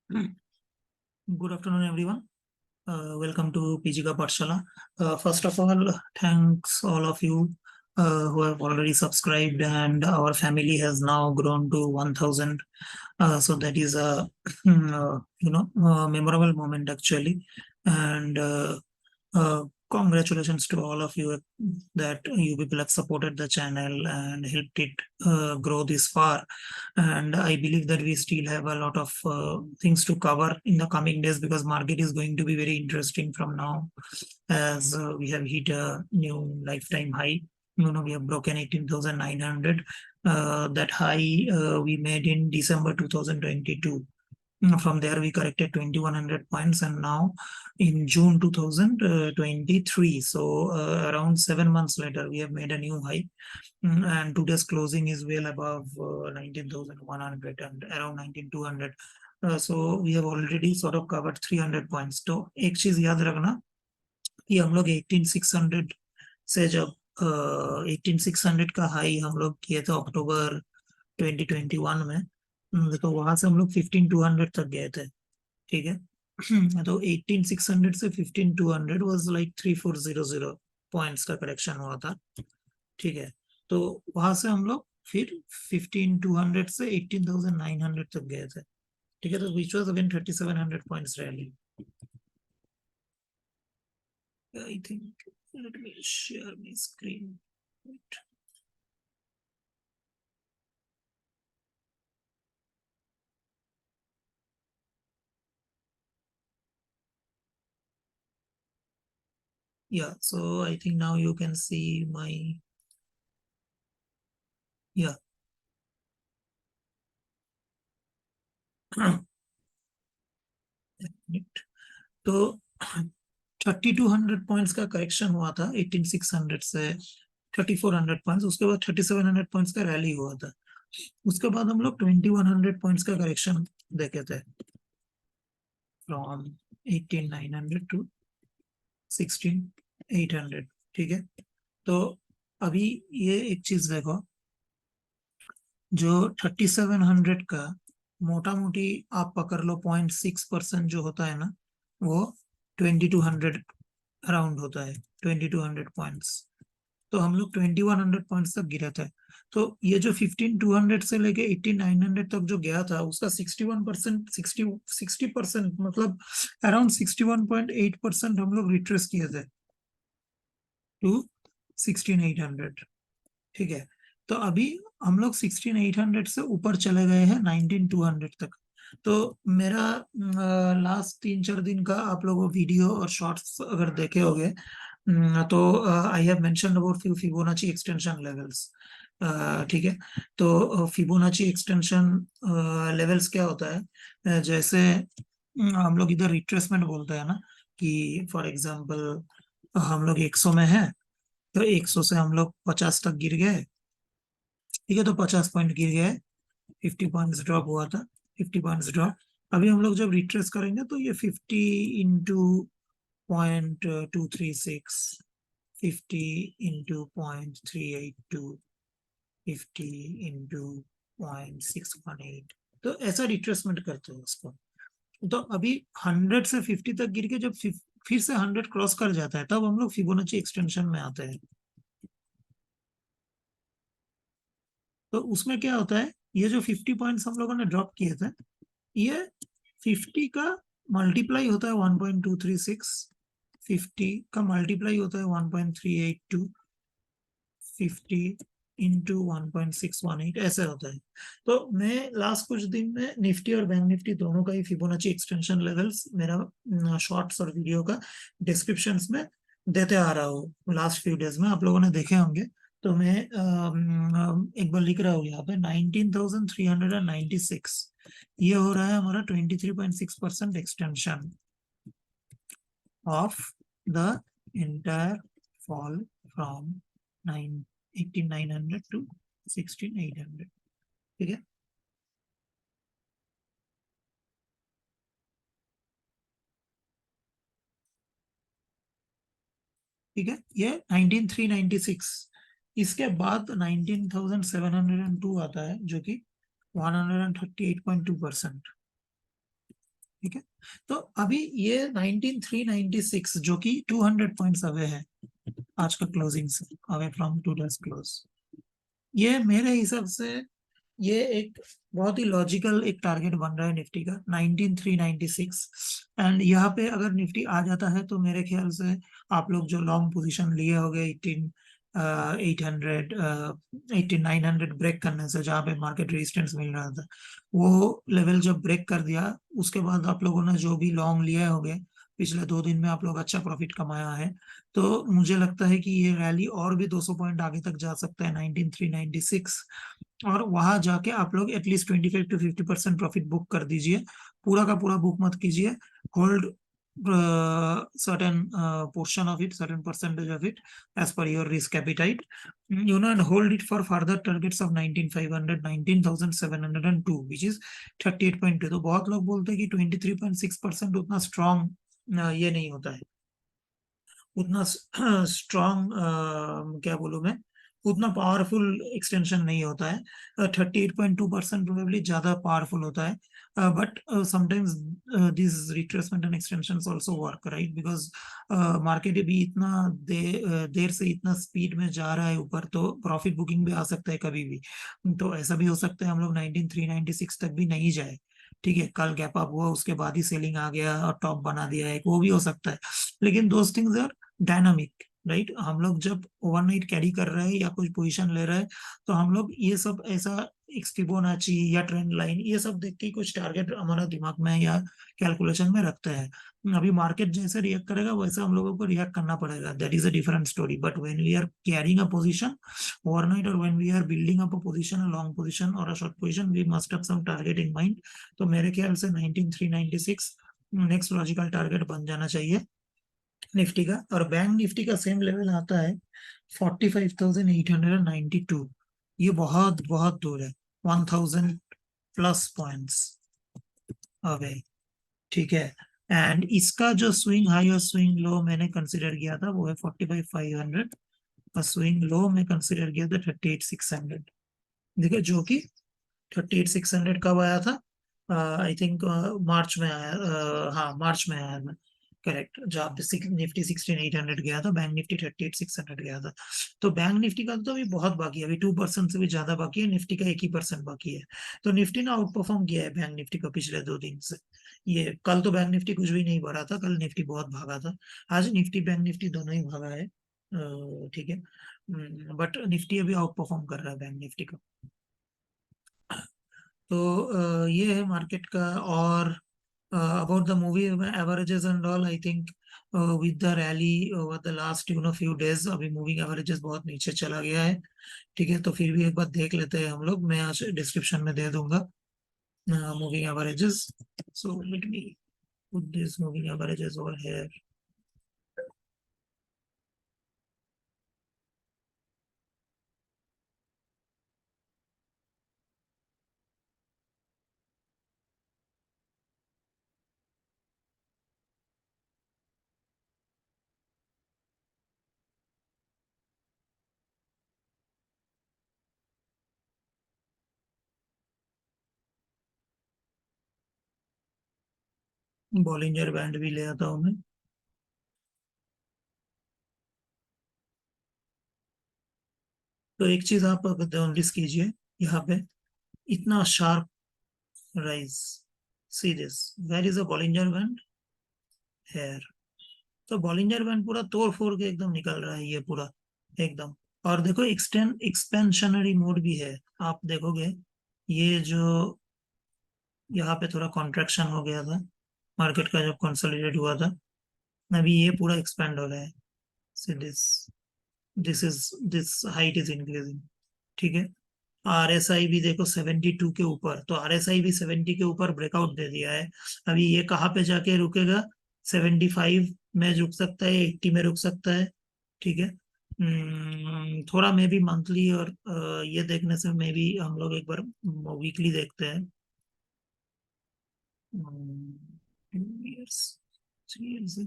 Good afternoon, everyone. Welcome to PGK Pathshala. First of all, thanks all of you who have already subscribed, and our family has now grown to 1,000. So that is a memorable moment actually, and congratulations to all of you that you people have supported the channel and helped it grow this far. And I believe that we still have a lot of things to cover in the coming days, because market is going to be very interesting from now, as we have hit a new lifetime high. We have broken 18,900. That high we made in December 2022. From there, we corrected 2,100 points, and now in June 2023, so around 7 months later, we have made a new high. And today's closing is well above 19,100 and around 19,200. So we have already sort of covered 300 points. तो एक चीज याद रखना कि हम लोग 18,600 से जब 18,600 का हाई हम लोग किए थे अक्टूबर 2021 में, तो वहां से हम लोग 15,200 तक गए थे। ठीक है। तो 18,600 से 15,200 वाज लाइक 3,400 पॉइंट्स का करेक्शन हुआ था। ठीक है। तो वहां से हम लोग फिर 15,200 से 18,900 तक गए थे। ठीक है। तो which was again 3,700 points rally. I think let me share my screen. Yeah, so I think now you can see my, yeah. तो 3,200 पॉइंट्स का करेक्शन हुआ था 18,600 से 3,400 पॉइंट्स। उसके बाद 3,700 पॉइंट्स का रैली हुआ था। उसके बाद हम लोग 2,100 पॉइंट्स का करेक्शन देखे थे, फ्रॉम 18,900 टू 16,800। ठीक है। तो अभी ये एक चीज देखो, जो 3,700 का मोटा मोटी आप पकड़ लो 0.6% जो होता है ना, वो 2,200 अराउंड होता है, 2,200 पॉइंट्स। तो हम लोग 2,100 पॉइंट्स तक गिरे थे। तो ये जो 15,200 से लेके 18,900 तक जो गया था, उसका 61%, 60% मतलब अराउंड 61.8% हम लोग रिट्रेस किए थे टू 16,800। ठीक है। तो अभी हम लोग 16,800 से ऊपर चले गए हैं 19,200 तक। तो मेरा लास्ट 3-4 दिन का आप लोगों वीडियो और शॉर्ट्स अगर देखे होंगे, तो I have mentioned about Fibonacci extension levels. ठीक है। तो फिबोनाची एक्सटेंशन लेवल्स क्या होता है, जैसे हम लोग इधर रिट्रेसमेंट बोलते हैं ना, कि फॉर एग्जांपल हम लोग 100 में हैं, तो 100 से हम लोग 50 तक गिर गए। ठीक है। तो 50 पॉइंट गिर गए, 50 पॉइंट्स ड्रॉप हुआ था, 50 पॉइंट्स ड्रॉप। अभी हम लोग जब रिट्रेस करेंगे तो ये 50 इंटू 0.236, 50 इंटू 0.382, 50 इंटू 0.618, तो ऐसा रिट्रेसमेंट करते हैं उसको। तो अभी 100 से 50 तक गिर के जब फिर से 100 क्रॉस कर जाता है, तब हम लोग फिबोनाची एक्सटेंशन में आते हैं। तो उसमें क्या होता है, ये जो 50 पॉइंट्स हम लोगों ने ड्रॉप किए थे, ये 50 का मल्टीप्लाई होता है 1.236, 50 का मल्टीप्लाई होता है 1.382, 50 इंटू 1.618, ऐसे होता है। तो मैं लास्ट कुछ दिन में निफ्टी और बैंक निफ्टी दोनों का ही फिबोनाची एक्सटेंशन लेवल्स मेरा शॉर्ट्स और वीडियो का डिस्क्रिप्शंस में देते आ रहा हूँ। लास्ट फ्यू डेज में आप लोगों ने देखे होंगे। तो मैं एक बार लिख रहा हूँ यहाँ पे 19,396, ये हो रहा है हमारा 23.6% extension of the entire fall from 18,900 to 16,800। ठीक है। ठीक है। ये 19,396। इसके बाद 19,702 आता है, जो कि 138.2%। ठीक है, तो अभी ये 19396 जो कि 200 पॉइंट्स अवे है आज का क्लोजिंग से, अवे फ्रॉम टुडेस क्लोज। ये मेरे हिसाब से ये एक बहुत ही लॉजिकल एक टारगेट बन रहा है निफ्टी का, 19396। एंड यहाँ पे अगर निफ्टी आ जाता है तो मेरे ख्याल से आप लोग जो लॉन्ग पोजीशन लिए होगे 800 900 ब्रेक करने से, जहाँ पे मार्केट रेजिस्टेंस मिल रहा था, वो लेवल जब ब्रेक कर दिया उसके बाद आप लोगों ने जो भी लॉन्ग लिए होंगे पिछले 2 दिन में आप लोग अच्छा प्रॉफिट कमाया है। तो मुझे लगता है कि ये रैली और भी 200 पॉइंट आगे तक जा सकता है 19396, और वहां जाके आप लोग एटलीस्ट 25 to 50% प्रॉफिट बुक कर दीजिए। पूरा का पूरा बुक मत कीजिए, hold certain portion of it, certain percentage of it as per your risk appetite, and hold it for further targets of 19500 19702 which is 38.2। तो बहुत लोग बोलते हैं कि 23.6% उतना स्ट्रॉन्ग ये नहीं होता है, उतना स्ट्रॉन्ग क्या बोलूं मैं, उतना पावरफुल एक्सटेंशन नहीं होता है। 38.2% प्रोबेबली ज्यादा पावरफुल होता है, but sometimes this retracement and extension also work, right, because market भी इतना देर से इतना स्पीड में जा रहा है ऊपर, तो प्रॉफिट बुकिंग भी आ सकता है कभी भी। तो ऐसा भी हो सकता है हम लोग 19396 तक भी नहीं जाए, ठीक है, कल गैप अप हुआ उसके बाद ही सेलिंग आ गया और टॉप बना दिया है, वो भी हो सकता है। लेकिन those things are dynamic, right. हम लोग जब ओवरनाइट कैरी कर रहे हैं या कुछ पोजीशन ले रहे हैं तो हम लोग ये सब ऐसा एक फिबोनाची या ट्रेंड लाइन ये सब देख के कुछ टारगेट हमारा दिमाग में या कैलकुलेशन में रखते हैं। अभी मार्केट जैसे रिएक्ट करेगा वैसे हम लोगों को रिएक्ट करना पड़ेगा, that is a different story. But when we are carrying a position overnight और when we are building up a position, a long position और a short position, we must have some target in mind. तो मेरे ख्याल से 19396 next logical target बन जाना चाहिए Nifty का। और बैंक निफ्टी का सेम लेवल आता है 45,892। ये बहुत बहुत दूर है, 1000+ पॉइंट्स अवे, ठीक है। एंड इसका जो स्विंग हाई और स्विंग लो मैंने कंसिडर किया था वो है 45,500, और स्विंग लो में कंसिडर किया था 38,600। देखिए जो कि 38,600 कब आया था, आई थिंक मार्च में आया, हाँ मार्च में आया था, करेक्ट, जहाँ पे निफ्टी 16,800 गया था, बैंक निफ्टी 38,600 गया था। तो बैंक निफ्टी का तो अभी बहुत बाकी है, अभी 2% से भी ज्यादा बाकी है, निफ्टी का 1% बाकी है। तो निफ्टी ने आउट परफॉर्म किया है बैंक निफ्टी का पिछले 2 दिन से। ये कल तो बैंक निफ्टी कुछ भी नहीं भरा था, कल निफ्टी बहुत भागा था, आज निफ्टी बैंक निफ्टी दोनों ही भागा है, ठीक है। बट निफ्टी अभी आउट परफॉर्म कर रहा है बैंक निफ्टी का। तो ये है मार्केट का। और about the movie averages and all, I think with the rally over the last few days अभी मूविंग एवरेजेस बहुत नीचे चला गया है, ठीक है। तो फिर भी एक बार देख लेते हैं हम लोग, मैं आज डिस्क्रिप्शन में दे दूंगा moving averages. So let me put this moving averages over here. Bollinger band भी ले आता हूँ मैं। तो एक चीज आप नोटिस कीजिए, यहाँ पे इतना sharp rise, see this, where is a Bollinger band, here. तो बॉलिंजर बैंड पूरा तोड़ फोड़ के एकदम निकल रहा है ये पूरा एकदम। और देखो एक्सपेंशनरी मोड भी है, आप देखोगे ये जो यहाँ पे थोड़ा कॉन्ट्रैक्शन हो गया था मार्केट का जब कंसोलिडेट हुआ था, अभी ये पूरा एक्सपेंड हो रहा है। See this, this height is increasing, ठीक है। आरएसआई भी देखो 72 के ऊपर, तो आरएसआई भी 70 के ऊपर ब्रेकआउट दे दिया है। अभी ये कहाँ पे जाके रुकेगा, 75 में रुक सकता है, 80 में रुक सकता है, ठीक है। थोड़ा मे बी मंथली और ये देखने से मे बी हम लोग एक बार वीकली देखते हैं। 2 years, 3 years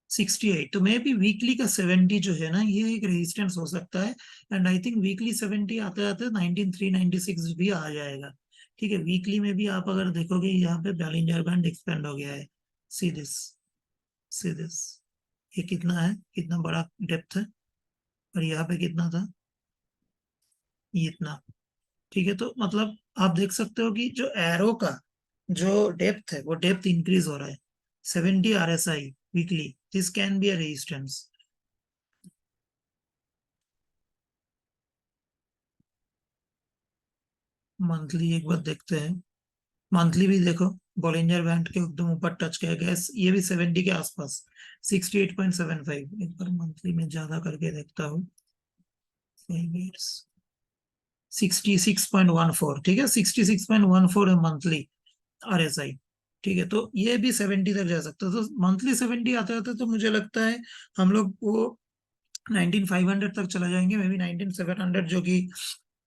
68, तो मे बी वीकली का 70 जो है ना ये एक रेजिस्टेंस हो सकता है। एंड आई थिंक वीकली 70 आते आते 19396 भी आ जाएगा, ठीक है, वीकली में भी आप अगर देखोगे यहाँ पे बैलिंजर बैंड एक्सपेंड हो गया है। सी दिस, सी दिस, ये कितना है, कितना बड़ा डेप्थ है, और यहाँ पे कितना था, ये इतना। ठीक है, तो मतलब आप देख सकते हो कि जो एरो का जो डेप्थ है वो डेप्थ इंक्रीज हो रहा है। 70 RSI weekly, this can be a resistance. Monthly एक बार देखते हैं, मंथली भी देखो, बॉलिंजर बैंड के एकदम ऊपर टच किया गया, ये भी 70 के आसपास, 68.75। एक बार मंथली में ज्यादा करके देखता हूँ, 66.14, ठीक है, 66.14 है मंथली RSI। ठीक है, तो ये भी 70 तक जा सकता है, तो मंथली 70 आते आते तो मुझे लगता है हम लोग वो 19,500 तक चला जाएंगे, मे बी 19,700, जो कि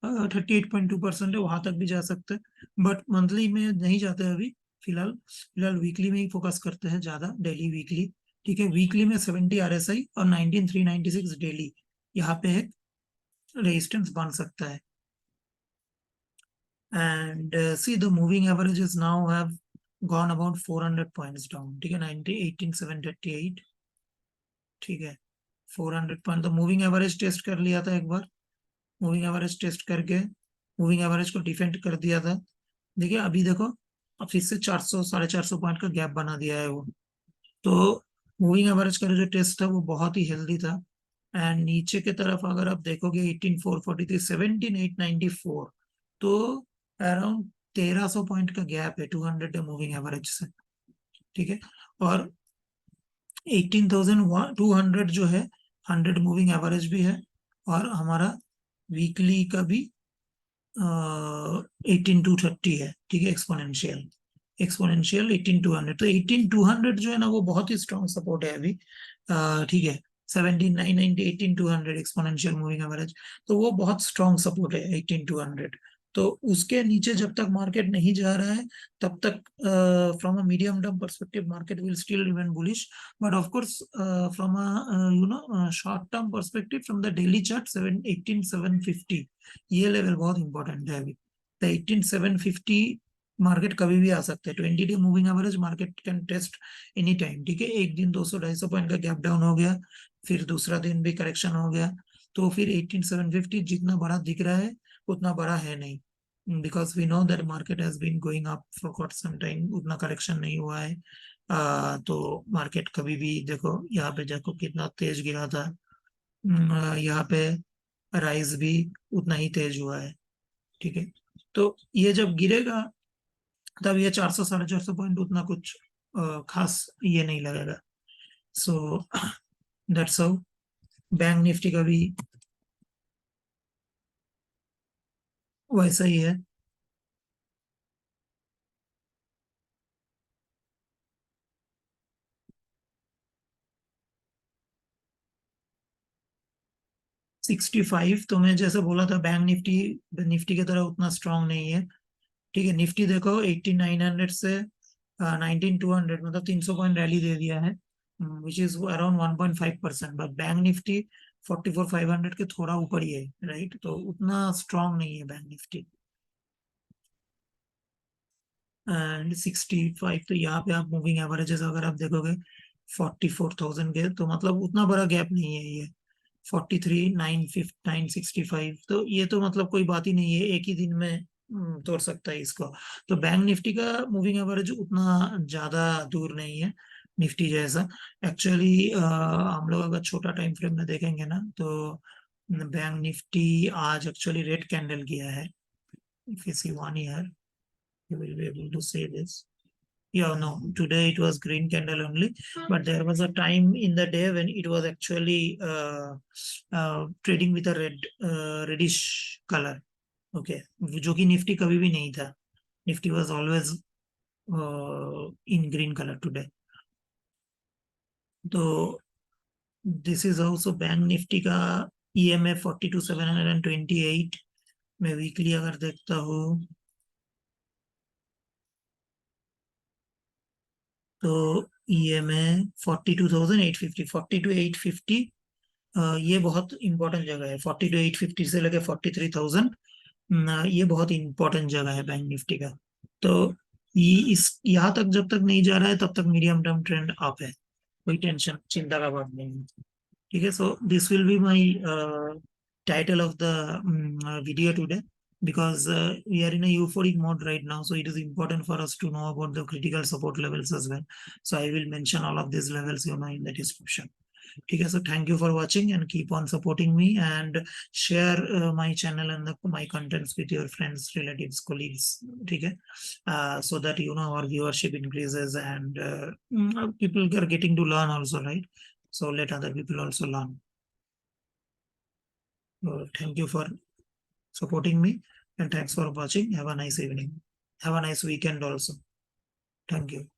38.2% है, वहां तक भी जा सकते हैं, बट मंथली में नहीं जाते अभी। फिलहाल फिलहाल वीकली में ही फोकस करते हैं ज्यादा, डेली वीकली। ठीक है, वीकली में 70 RSI और 19,396 डेली, यहाँ पे एक रेजिस्टेंस बन सकता है। And see the moving averages now have gone about 400 points down. ठीक है, 18,738। ठीक है, 400 पॉइंट, तो मूविंग एवरेज टेस्ट कर लिया था एक बार, मूविंग एवरेज टेस्ट करके मूविंग एवरेज को डिफेंड कर दिया था। देखिए अभी देखो, अब फिर से 400 450 पॉइंट का गैप बना दिया है वो। तो मूविंग एवरेज का जो टेस्ट था वो बहुत ही हेल्दी था। एंड नीचे की तरफ अगर आप देखोगे 18,443, 17,894, तो अराउंड 1,300 पॉइंट का गैप है 200 मूविंग एवरेज से। ठीक है, और 18,200 जो है 100 मूविंग एवरेज भी है, और हमारा वीकली का भी 18,230 है। ठीक है, एक्सपोनेंशियल, एक्सपोनेंशियल 18,200, तो 18,200 जो है ना वो बहुत ही स्ट्रॉन्ग सपोर्ट है अभी। ठीक है, 17,990, 18,200 एक्सपोनेंशियल मूविंग एवरेज, तो वो बहुत स्ट्रॉन्ग सपोर्ट है 18,200। तो उसके नीचे जब तक मार्केट नहीं जा रहा है तब तक from a medium term perspective market will still remain bullish, but of course from a short term perspective from the daily chart 18,750, ये लेवल बहुत इंपॉर्टेंट है अभी। तो 18,750 मार्केट कभी भी आ सकता है, 20 day moving average market can test any time. ठीक है, एक दिन 200-250 पॉइंट का गैप डाउन हो गया, फिर दूसरा दिन भी करेक्शन हो गया, तो फिर 18,750 जितना बड़ा दिख रहा है उतना बड़ा है नहीं, because we know that market has been going up for quite some time, उतना करेक्शन नहीं हुआ है। तो मार्केट कभी भी देखो, यहाँ पे देखो कितना तेज गिरा था, यहाँ पे राइज भी उतना ही तेज हुआ है। ठीक है, तो ये जब गिरेगा तब ये 400-450 पॉइंट उतना कुछ खास ये नहीं लगेगा। So that's how bank Nifty का भी वैसा ही है। 65, तो मैं जैसे बोला था बैंक निफ्टी निफ्टी की तरह उतना स्ट्रांग नहीं है। ठीक है, निफ्टी देखो 18,900 से 19,200, मतलब 300 पॉइंट रैली दे दिया है, which is around 1.5%, but bank Nifty 44,500 के थोड़ा ऊपर ही है, राइट, तो उतना स्ट्रांग नहीं है बैंक निफ्टी। एंड 65, तो यहाँ पे आप मूविंग एवरेजेस अगर आप देखोगे 44,000 के, तो मतलब उतना बड़ा गैप नहीं है ये। 43,965, तो ये तो मतलब कोई बात ही नहीं है, एक ही दिन में तोड़ सकता है इसको। तो बैंक निफ्टी का मूविंग एवरेज उतना ज्यादा दूर नहीं है निफ्टी जैसा। एक्चुअली हम लोग अगर छोटा टाइम फ्रेम में देखेंगे ना, तो बैंक निफ्टी आज एक्चुअली रेड कैंडल किया है। If you see 1 year you will be able to say this. Yeah, no, today it was green candle only, but there was a time in the day when it was actually trading with a reddish color. Okay, जो कि Nifty कभी भी नहीं था, Nifty was always in green color today। तो this is also bank Nifty का EMA 42,728 में weekly अगर देखता हूँ, तो EMA 42,850, 42,850, ये बहुत इंपॉर्टेंट जगह है, 42,850 से लेके 43,000 ये बहुत इंपॉर्टेंट जगह है बैंक निफ्टी का। तो ये इस यहाँ तक जब तक नहीं जा रहा है तब तक मीडियम टर्म ट्रेंड अप है, कोई टेंशन चिंता का बात नहीं है। ठीक है, so this will be my title of the video today, because we are in a euphoric mode right now, so it is important for us to know about the critical support levels as well. So I will mention all of these levels, in the description. ठीक है, so thank you for watching and keep on supporting me, and share my channel and my contents with your friends, relatives, colleagues. ठीक है, so that our viewership increases, and people are getting to learn also, right? So let other people also learn. Thank you for supporting me, and thanks for watching. Have a nice evening. Have a nice weekend also. Thank you.